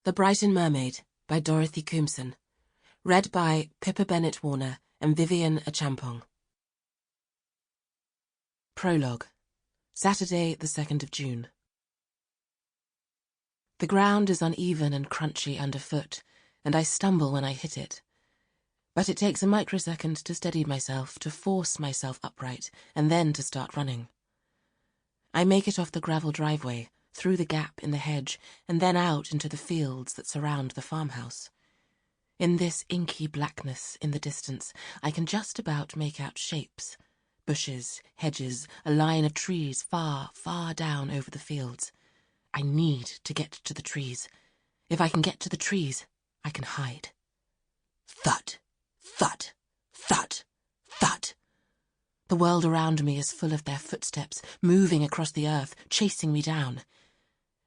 The Brighton Mermaid by Dorothy Koomson. Read by Pippa Bennett-Warner and Vivienne Acheampong. Prologue. Saturday, the 2nd of June. The ground is uneven and crunchy underfoot, and I stumble when I hit it. But it takes a microsecond to steady myself, to force myself upright, and then to start running. I make it off the gravel driveway, through the gap in the hedge, and then out into the fields that surround the farmhouse. In this inky blackness in the distance, I can just about make out shapes. Bushes, hedges, a line of trees far, far down over the fields. I need to get to the trees. If I can get to the trees, I can hide. Thud, thud, thud, thud. The world around me is full of their footsteps, moving across the earth, chasing me down.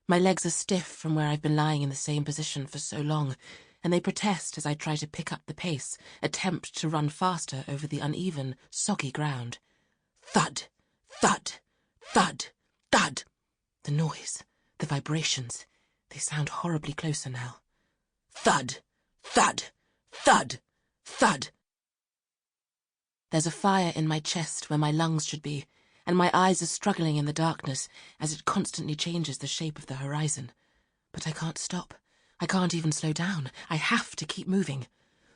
My legs are stiff from where I've been lying in the same position for so long, and they protest as I try to pick up the pace, attempt to run faster over the uneven, soggy ground. Thud, thud, thud, thud. The noise, the vibrations, they sound horribly closer now. Thud, thud, thud, thud. There's a fire in my chest where my lungs should be, and my eyes are struggling in the darkness as it constantly changes the shape of the horizon. But I can't stop. I can't even slow down. I have to keep moving.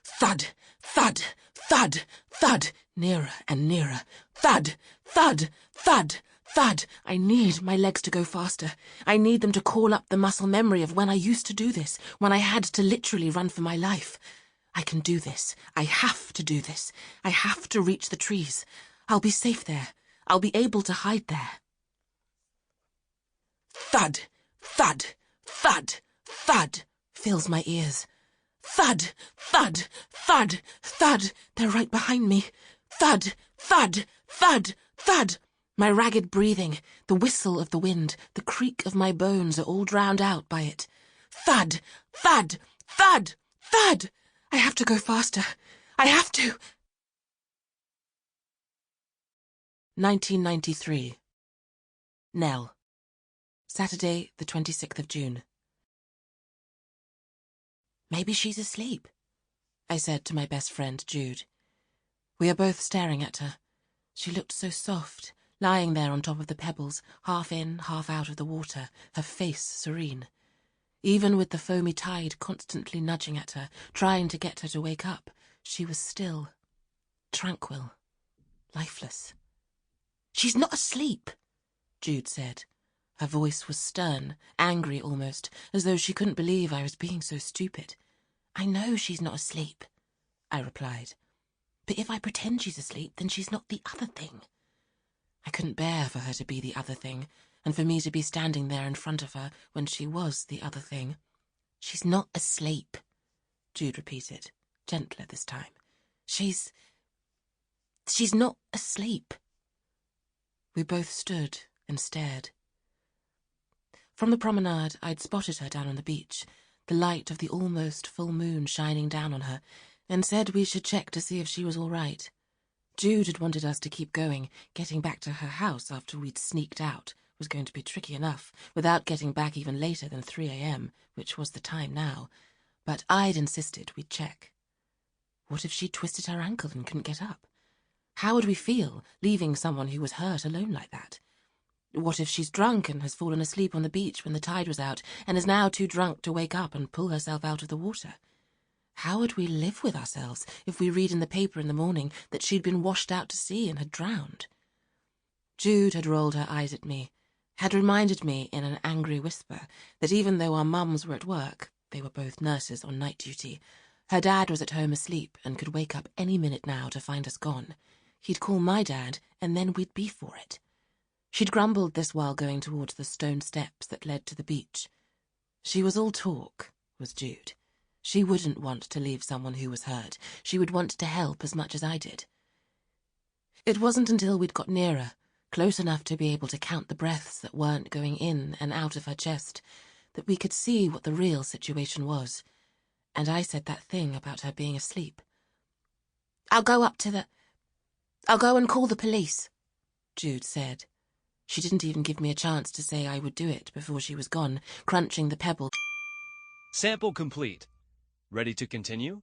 Thud, thud, thud, thud, nearer and nearer. Thud, thud, thud, thud. I need my legs to go faster. I need them to call up the muscle memory of when I used to do this, when I had to literally run for my life. I can do this. I have to do this. I have to reach the trees. I'll be safe there. I'll be able to hide there. Thud, thud, thud, thud fills my ears. Thud, thud, thud, thud. They're right behind me. Thud, thud, thud, thud. My ragged breathing, the whistle of the wind, the creak of my bones are all drowned out by it. Thud, thud, thud, thud. I have to go faster. I have to. 1993. Nell. Saturday, the 26th of June. Maybe she's asleep, I said to my best friend, Jude. We are both staring at her. She looked so soft, lying there on top of the pebbles, half in, half out of the water, her face serene. Even with the foamy tide constantly nudging at her, trying to get her to wake up, she was still, tranquil, lifeless. She's not asleep, Jude said. Her voice was stern, angry almost, as though she couldn't believe I was being so stupid. I know she's not asleep, I replied. But if I pretend she's asleep, then she's not the other thing. I couldn't bear for her to be the other thing, and for me to be standing there in front of her when she was the other thing. She's not asleep, Jude repeated, gentler this time. She's not asleep. We both stood and stared. From the promenade, I'd spotted her down on the beach, the light of the almost full moon shining down on her, and said we should check to see if she was all right. Jude had wanted us to keep going. Getting back to her house after we'd sneaked out was going to be tricky enough, without getting back even later than 3 a.m., which was the time now. But I'd insisted we'd check. What if she twisted her ankle and couldn't get up? How would we feel, leaving someone who was hurt alone like that? What if she's drunk and has fallen asleep on the beach when the tide was out, and is now too drunk to wake up and pull herself out of the water? How would we live with ourselves if we read in the paper in the morning that she'd been washed out to sea and had drowned? Jude had rolled her eyes at me, had reminded me in an angry whisper that even though our mums were at work, they were both nurses on night duty, her dad was at home asleep and could wake up any minute now to find us gone. He'd call my dad, and then we'd be for it. She'd grumbled this while going towards the stone steps that led to the beach. She was all talk, was Jude. She wouldn't want to leave someone who was hurt. She would want to help as much as I did. It wasn't until we'd got nearer, close enough to be able to count the breaths that weren't going in and out of her chest, that we could see what the real situation was. And I said that thing about her being asleep. I'll go and call the police, Jude said. She didn't even give me a chance to say I would do it before she was gone, crunching the pebble Sample complete. Ready to continue?